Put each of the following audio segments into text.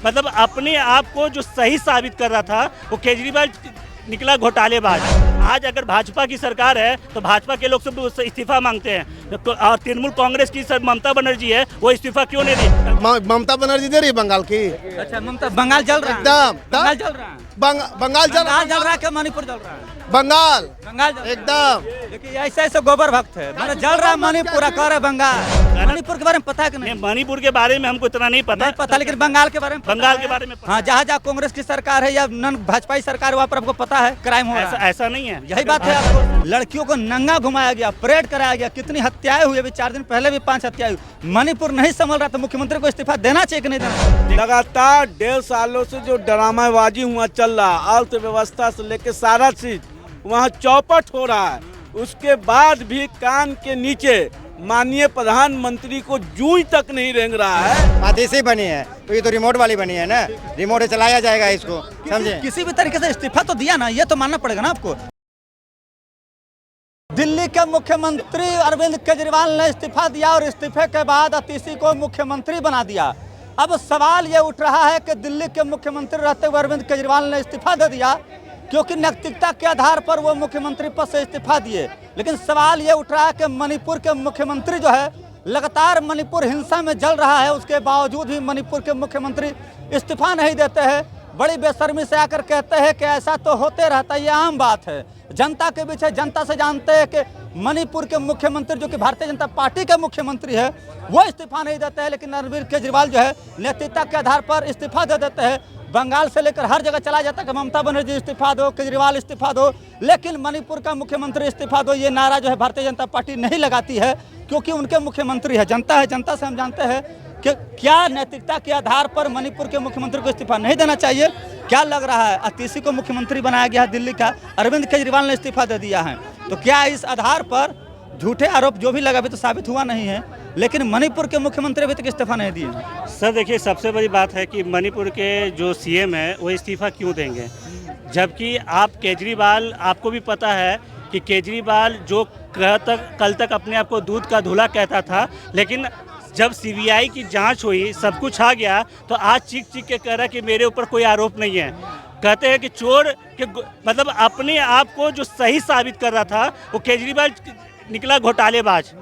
मतलब अपने आप को जो सही साबित कर रहा था वो केजरीवाल निकला घोटालेबाज। आज अगर भाजपा की सरकार है तो भाजपा के लोग सब इस्तीफा मांगते हैं, तो और तृणमूल कांग्रेस की सर ममता बनर्जी है, वो इस्तीफा क्यों नहीं दी? ममता बनर्जी दे रही है बंगाल की। अच्छा, ममता बंगाल जल रहा है, एकदम बंगाल जल रहा है, बंगाल जल रहा है क्या मणिपुर जल रहा है? बंगाल बंगाल एकदम। देखिए ऐसे ऐसे गोबर भक्त है, मतलब जल रहा है मणिपुर, कर बंगाल। मणिपुर के बारे में पता है कि नहीं? मणिपुर के बारे में हमको इतना नहीं पता, लेकिन बंगाल के बारे में बंगाल के बारे में हाँ, जहाँ जहाँ कांग्रेस की सरकार है या नन भाजपाई सरकार, वहाँ पर आपको पता है क्राइम हो रहा है। ऐसा नहीं है, यही बात है। आपको लड़कियों को नंगा घुमाया गया, परेड कराया गया, कितनी हत्याएं हुई। अभी 4 दिन पहले भी 5 हत्याएं हुई। मणिपुर नहीं संभल रहा तो मुख्यमंत्री को इस्तीफा देना चाहिए कि नहीं देना? लगातार 1.5 सालों से जो ड्रामाबाजी हुआ चल रहा, अर्थव्यवस्था से लेकर सारा चीज वहाँ चौपट हो रहा है, उसके बाद भी कान के नीचे माननीय प्रधानमंत्री को जूं तक नहीं रेंग रहा है। बात ऐसे ही बनी है, तो ये तो रिमोट वाली बनी है ना, रिमोट से चलाया जाएगा इसको, समझे? किसी भी तरीके से इस्तीफा तो दिया ना, ये तो मानना पड़ेगा ना आपको। दिल्ली के मुख्यमंत्री अरविंद केजरीवाल ने इस्तीफा दिया और इस्तीफे के बाद अतीशी को मुख्यमंत्री बना दिया। अब सवाल ये उठ रहा है कि दिल्ली के मुख्यमंत्री रहते हुए अरविंद केजरीवाल ने इस्तीफा दे दिया क्योंकि नैतिकता के आधार पर वो मुख्यमंत्री पद से इस्तीफा दिए। लेकिन सवाल ये उठ रहा है कि मणिपुर के मुख्यमंत्री जो है, लगातार मणिपुर हिंसा में जल रहा है, उसके बावजूद भी मणिपुर के मुख्यमंत्री इस्तीफा नहीं देते हैं। बड़ी बेशर्मी से आकर कहते हैं कि ऐसा तो होते रहता है, ये आम बात है। जनता के बीच है, जनता से जानते हैं कि मणिपुर के मुख्यमंत्री जो कि भारतीय जनता पार्टी के मुख्यमंत्री है, वो इस्तीफा नहीं देते हैं। लेकिन अरविंद केजरीवाल जो है नैतिकता के आधार पर इस्तीफा दे देते हैं। बंगाल से लेकर हर जगह चला जाता है कि ममता बनर्जी इस्तीफा दो, केजरीवाल इस्तीफा दो, लेकिन मणिपुर का मुख्यमंत्री इस्तीफा दो, ये नारा जो है भारतीय जनता पार्टी नहीं लगाती है क्योंकि उनके मुख्यमंत्री है जनता है। जनता से हम जानते हैं कि क्या नैतिकता के आधार पर मणिपुर के मुख्यमंत्री को इस्तीफा नहीं देना चाहिए। क्या लग रहा है, अतीशी को मुख्यमंत्री बनाया गया है दिल्ली का, अरविंद केजरीवाल ने इस्तीफा दे दिया है, तो क्या इस आधार पर झूठे आरोप जो भी लगा अभी तो साबित हुआ नहीं है, लेकिन मणिपुर के मुख्यमंत्री अभी तक इस्तीफा नहीं दिए? सर देखिए, सबसे बड़ी बात है कि मणिपुर के जो सीएम है वो इस्तीफा क्यों देंगे, जबकि आप केजरीवाल, आपको भी पता है कि केजरीवाल जो कल तक अपने आप को दूध का धुला कहता था, लेकिन जब सीबीआई की जांच हुई, सब कुछ आ गया, तो आज चीख चीख के कह रहा है कि मेरे ऊपर कोई आरोप नहीं है। कहते हैं कि चोर के मतलब अपने आप को जो सही साबित कर रहा था वो केजरीवाल निकला घोटालेबाज।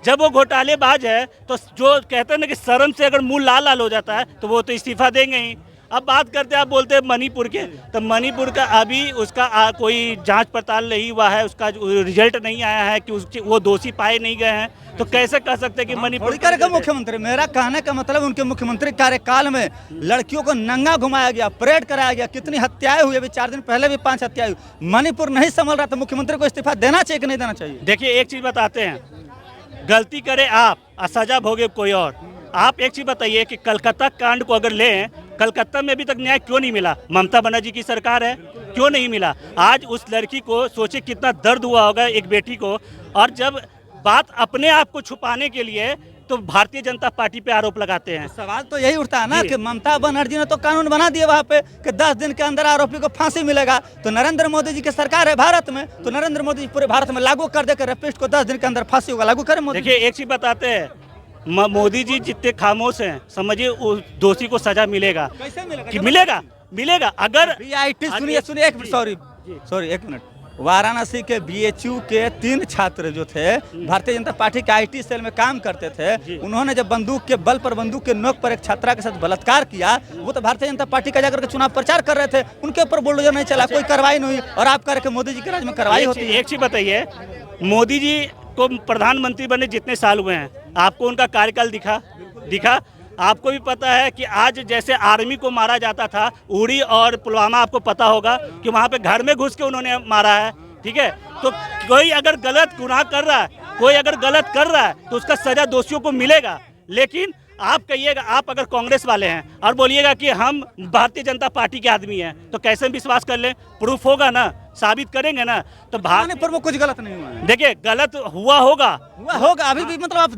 जब वो घोटालेबाज है तो जो कहते हैं ना कि शर्म से अगर मुंह लाल लाल हो जाता है तो वो तो इस्तीफा देंगे ही। अब बात करते हैं, आप बोलते हैं मणिपुर के, तो मणिपुर का अभी उसका कोई जांच पड़ताल नहीं हुआ है, उसका रिजल्ट नहीं आया है कि वो दोषी पाए नहीं गए हैं, तो कैसे कह सकते हैं कि मणिपुर का मुख्यमंत्री? मेरा कहने का मतलब उनके मुख्यमंत्री कार्यकाल में लड़कियों को नंगा घुमाया गया, परेड कराया गया, कितनी हत्याएं हुई। अभी 4 दिन पहले भी 5 हत्याएं हुई। मणिपुर नहीं संभल रहा तो मुख्यमंत्री को इस्तीफा देना चाहिए कि नहीं देना चाहिए? देखिए, एक चीज बताते हैं, गलती करे आप और सजा भोगे कोई और। आप एक चीज बताइए कि कलकत्ता कांड को अगर लें, कलकत्ता में अभी तक न्याय क्यों नहीं मिला? ममता बनर्जी की सरकार है, क्यों नहीं मिला? आज उस लड़की को सोचे कितना दर्द हुआ होगा, एक बेटी को। और जब बात अपने आप को छुपाने के लिए तो भारतीय जनता पार्टी पे आरोप लगाते हैं। सवाल तो यही उठता है ना कि ममता बनर्जी ने तो कानून बना दिया वहाँ पे कि 10 दिन के अंदर आरोपी को फांसी मिलेगा। तो नरेंद्र मोदी जी की सरकार है भारत में, तो नरेंद्र मोदी पूरे भारत में लागू कर देकर रेपिस्ट को 10 दिन के अंदर फांसी होगा, लागू करें मोदी। देखिए, एक चीज बताते हैं, मोदी जी जितने खामोश हैं, समझिए उस दोषी को सजा मिलेगा। कैसे मिलेगा? कि मिलेगा अगर सुनिए एक मिनट। वाराणसी के बीएचयू के 3 छात्र जो थे, भारतीय जनता पार्टी के आईटी सेल में काम करते थे, उन्होंने जब बंदूक के बल पर, बंदूक के नोक पर एक छात्रा के साथ बलात्कार किया, वो तो भारतीय जनता पार्टी का जाकर के चुनाव प्रचार कर रहे थे, उनके ऊपर बुलडोजर नहीं चला, कोई कार्रवाई नहीं हुई। और आप कह रहे कि मोदी जी के राज में कार्रवाई होती है। एक चीज बताइए, मोदी जी को प्रधानमंत्री बने जितने साल हुए हैं, आपको उनका कार्यकाल दिखा? आपको भी पता है कि आज जैसे आर्मी को मारा जाता था, उड़ी और पुलवामा, आपको पता होगा कि वहाँ पे घर में घुस के उन्होंने मारा है, ठीक है? तो कोई अगर गलत गुनाह कर रहा है, कोई अगर गलत कर रहा है तो उसका सजा दोषियों को मिलेगा। लेकिन आप कहिएगा, आप अगर कांग्रेस वाले हैं और बोलिएगा कि हम भारतीय जनता पार्टी के आदमी हैं, तो कैसे विश्वास कर लें? प्रूफ होगा ना साबित करेंगे ना तो मणिपुर में कुछ गलत नहीं हुआ है। देखिए गलत हुआ होगा, हुआ होगा अभी भी, मतलब आप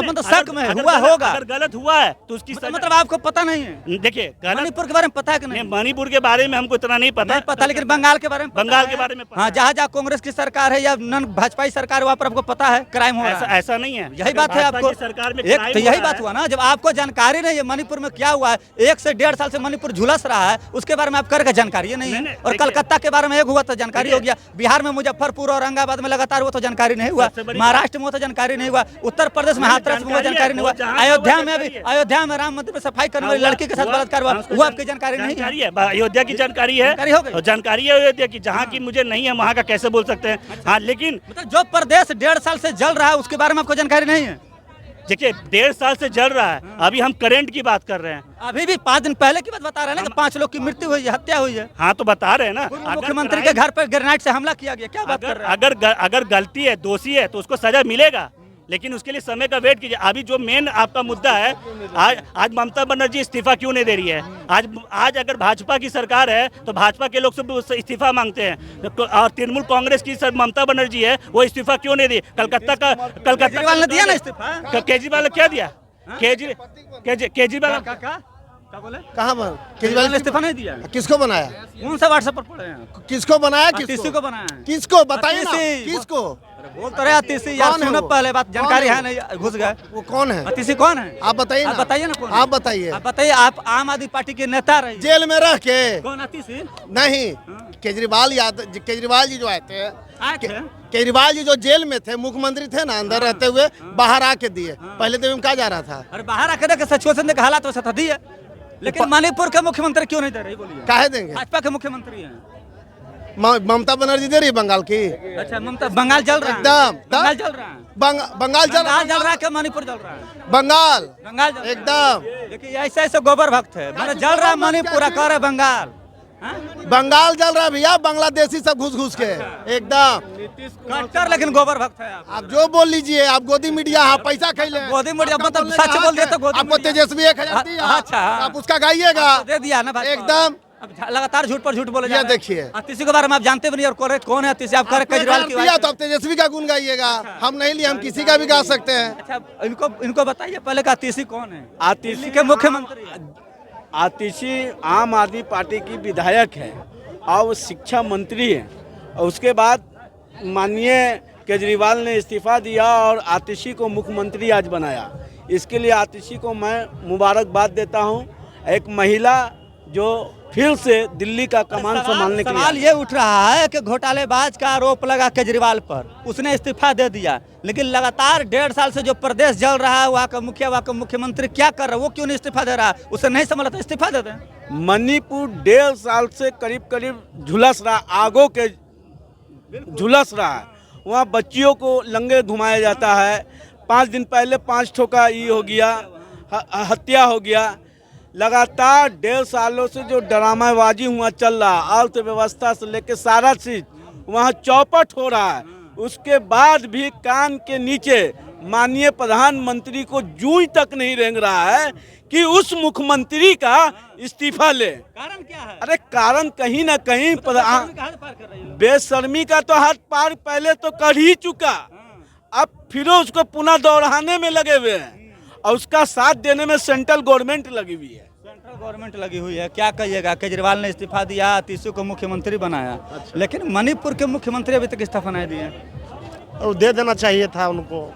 मतलब शक में है, हुआ होगा। अगर गलत हुआ है तो उसकी मतलब आपको पता नहीं है? देखिए मणिपुर के बारे में पता है कि नहीं? मणिपुर के बारे में हमको इतना नहीं पता, लेकिन बंगाल के बारे में बंगाल के बारे में पता हाँ, जहाँ जहाँ कांग्रेस की सरकार है या नन भाजपा सरकार, वहाँ पर आपको पता है क्राइम हो रहा है। ऐसा नहीं है, यही बात है आपको सरकार में एक तो यही बात हुआ ना, जब आपको जानकारी नहीं है मणिपुर में क्या हुआ है। 1 से 1.5 साल से मणिपुर झुलस रहा है, उसके बारे में आप करके जानकारी नहीं है। और कलकत्ता के बारे में एक हुआ तो जानकारी हो गया, बिहार में मुजफ्फरपुर औरंगाबाद में लगातार हुआ तो जानकारी नहीं हुआ, महाराष्ट्र में हुआ तो जानकारी नहीं हुआ, उत्तर प्रदेश में हाथरस में हुआ जानकारी नहीं हुआ, अयोध्या में राम मंदिर में सफाई करने वाली लड़की के साथ बलात्कार हुआ, वो आपकी जानकारी नहीं है? अयोध्या की जानकारी है, जानकारी है अयोध्या की, जहाँ की मुझे नहीं है वहाँ का कैसे बोल सकते हैं। हाँ लेकिन मतलब जो प्रदेश 1.5 साल से जल रहा है उसके बारे में आपको जानकारी नहीं है? देखिए 1.5 साल से जल रहा है, अभी हम करंट की बात कर रहे हैं। अभी भी 5 दिन पहले की बात बता रहे हैं ना कि 5 लोग की मृत्यु हुई है, हत्या हुई है। हाँ तो बता रहे हैं ना, मुख्यमंत्री के घर पर ग्रेनाइट से हमला किया गया, क्या बात कर रहे हैं? अगर गलती है, दोषी है तो उसको सजा मिलेगा, लेकिन उसके लिए समय का वेट कीजिए। अभी जो मेन आपका मुद्दा है, आज ममता बनर्जी इस्तीफा क्यों नहीं दे रही है? आज अगर भाजपा की सरकार है तो भाजपा के लोग सब इस्तीफा मांगते हैं, और तृणमूल कांग्रेस की ममता बनर्जी है, वो इस्तीफा क्यों नहीं दी? कलकत्ता केजरीवाल ने दिया ना इस्तीफा? केजरीवाल ने क्या दिया? केजरीवाल कहाँ पर केजरीवाल ने इस्तीफा नहीं दिया? किसको बनाया? कौन सा व्हाट्सएप पर पढ़े हैं? किसको बनाया? किसी को बनाया? किसको बताइए ना, किसको? बोल तो रहे अतिशी यार, सुनो पहले बात, जानकारी है नहीं, घुस गए। वो कौन है? अतिशी कौन है? आप बताइए ना, बताइए ना कौन? आप बताइए। आप बताइए, आप आम आदमी पार्टी के नेता रहे, जेल में रह के। कौन अतिशी? नहीं, केजरीवाल जी जो आए थे, थे केजरीवाल जी जो जेल में थे, मुख्यमंत्री थे ना, अंदर रहते हुए बाहर आके दिए। पहले तो कहा जा रहा था, अरे बाहर आके देखे सिचुएशन देखे, हालात वैसा था दिए, लेकिन मणिपुर के मुख्यमंत्री क्यों नहीं दे रहे? बोलिए काहे देंगे? भाजपा के मुख्यमंत्री हैं, ममता बनर्जी दे रही है बंगाल की। अच्छा, ममता बंगाल जल रहा है, एकदम बंगाल जल रहा है, बंगाल जल रहा है क्या? मणिपुर जल रहा है? बंगाल जल एकदम। देखिए ऐसे ऐसे गोबर भक्त है, मतलब जल रहा है मणिपुर, कर है बंगाल। बंगाल जल रहा है भैया, बांग्लादेशी सब घुस के एकदम कट्टर, लेकिन गोबर भक्त है। आप जो बोल लीजिए, आप गोदी मीडिया, आप पैसा खेले, गोदी मीडिया मतलब सच बोल दिया तो गोदी आपको तेजस्वी 1000 दिया, अच्छा, आप उसका गाइएगा, दे दिया ना एकदम। अब लगातार झूठ पर झूठ बोले जा रहे हैं। देखिए अतिशी के बारे में आप जानते भी नहीं, और कौन है अतिशी? आप केजरीवाल की दिया तो आप तेजस्वी का गुण गाइएगा, हम नहीं लिए, हम किसी का भी गा सकते हैं। अच्छा, इनको बताइए पहले का अतिशी कौन है? आतिशी के मुख्यमंत्री आतिशी आम आदमी पार्टी की विधायक है और वो शिक्षा मंत्री है, और उसके बाद माननीय केजरीवाल ने इस्तीफा दिया और आतिशी को मुख्यमंत्री आज बनाया। इसके लिए आतिशी को मैं मुबारकबाद देता हूं। एक महिला जो फिर से दिल्ली का कमान संभालने के लिए। सवाल ये उठ रहा है कि घोटालेबाज का आरोप लगा केजरीवाल पर, उसने इस्तीफा दे दिया, लेकिन लगातार 1.5 साल से जो प्रदेश जल रहा है, वहाँ का मुखिया, वहाँ का मुख्यमंत्री क्या कर रहा है? वो क्यों नहीं इस्तीफा दे रहा? उसे नहीं समझ आता, इस्तीफा दे दें। मणिपुर 1.5 साल से करीब झुलस रहा, आगों के झुलस रहा है। वहाँ बच्चियों को लंगे घुमाया जाता है। 5 दिन पहले 5 ठोका ये हो गया, हत्या हो गया। लगातार 1.5 सालों से जो ड्रामाबाजी हुआ चल रहा, अर्थव्यवस्था से लेकर सारा चीज वहाँ चौपट हो रहा है। उसके बाद भी कान के नीचे माननीय प्रधानमंत्री को जूं तक नहीं रेंग रहा है कि उस मुख्यमंत्री का इस्तीफा ले। कारण क्या है? अरे कारण कहीं ना कहीं बेशर्मी का तो हाथ पार पहले तो कर ही चुका, अब फिर उसको पुनः दोहराने में लगे हुए हैं, और उसका साथ देने में सेंट्रल गवर्नमेंट लगी हुई है। सेंट्रल गवर्नमेंट लगी हुई है, क्या कहिएगा? केजरीवाल ने इस्तीफा दिया, आतिशी को मुख्यमंत्री बनाया, लेकिन मणिपुर के मुख्यमंत्री अभी तक इस्तीफा नहीं दिए। और दे देना चाहिए था उनको।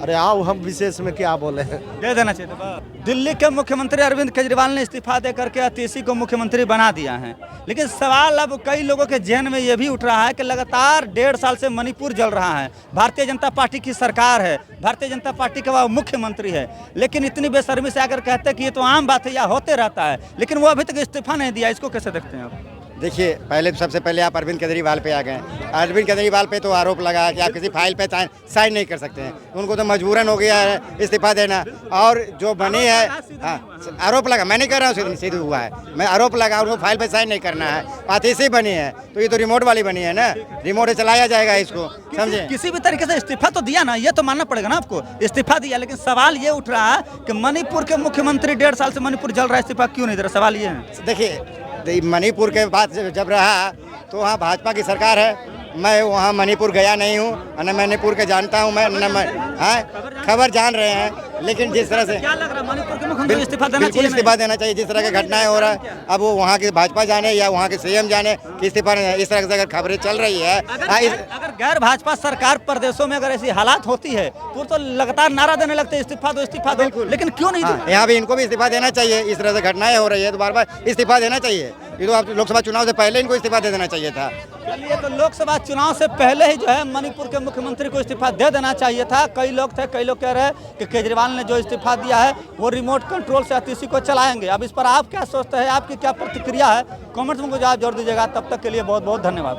अरे आओ, हम विशेष में क्या बोले, दे देना चाहिए था। दिल्ली के मुख्यमंत्री अरविंद केजरीवाल ने इस्तीफा दे करके आतिशी को मुख्यमंत्री बना दिया है, लेकिन सवाल अब कई लोगों के जहन में यह भी उठ रहा है कि लगातार 1.5 साल से मणिपुर जल रहा है, भारतीय जनता पार्टी की सरकार है, भारतीय जनता पार्टी का वह मुख्यमंत्री है, लेकिन इतनी बेशर्मी से आकर कहते हैं कि ये तो आम बात है या होते रहता है, लेकिन वो अभी तक इस्तीफा नहीं दिया। इसको कैसे देखते हैं आप? देखिए, सबसे पहले आप अरविंद केजरीवाल पे आ गए। अरविंद केजरीवाल पे तो आरोप लगा कि आप किसी फाइल पे साइन नहीं कर सकते हैं, उनको तो मजबूरन हो गया है इस्तीफा देना। और जो बनी है, हाँ, आरोप लगा, मैं नहीं कर रहा हूँ, सीधे हुआ है, मैं आरोप लगा, उनको फाइल पे साइन नहीं करना है। आतिशी बनी है तो ये तो रिमोट वाली बनी है ना, रिमोट से चलाया जाएगा इसको, समझे? किसी भी तरीके से इस्तीफा तो दिया ना, ये तो मानना पड़ेगा ना आपको, इस्तीफा दिया। लेकिन सवाल ये उठ रहा है कि मणिपुर के मुख्यमंत्री 1.5 साल से मणिपुर जल रहा है, इस्तीफा क्यों नहीं दे रहा? सवाल ये है। देखिए, मणिपुर के बाद जब रहा तो वहाँ भाजपा की सरकार है। मैं वहाँ मणिपुर गया नहीं हूँ, न मणिपुर के जानता हूँ मैं, खबर जान रहे हैं, लेकिन जिस तरह से क्या लग रहा है मणिपुर के मुख्यमंत्री इस्तीफा देना बिल्कुल चाहिए? इस्तीफा देना चाहिए। जिस तरह की घटनाएं हो रहा है, अब वो वहाँ की भाजपा जाने या वहाँ के सीएम जाने कि इस्तीफा नहीं, इस तरह से अगर खबरें चल रही है। अगर गैर भाजपा सरकार प्रदेशों में अगर ऐसी हालात होती है तो लगातार नारा देने लगते हैं इस्तीफा दो इस्तीफा दो, लेकिन क्यों नहीं? यहाँ भी इनको भी इस्तीफा देना चाहिए। इस तरह से घटनाएं हो रही है तो बार बार इस्तीफा देना चाहिए। ये तो आप लोकसभा चुनाव से पहले इनको इस्तीफा दे देना चाहिए था। चलिए, तो लोकसभा चुनाव से पहले ही जो है मणिपुर के मुख्यमंत्री को इस्तीफा दे देना चाहिए था। कई लोग कह रहे हैं कि केजरीवाल ने जो इस्तीफा दिया है वो रिमोट कंट्रोल से अतिशी को चलाएंगे। अब इस पर आप क्या सोचते हैं, आपकी क्या प्रतिक्रिया है? कमेंट्स में जवाब जरूर दीजिएगा। तब तक के लिए बहुत बहुत धन्यवाद।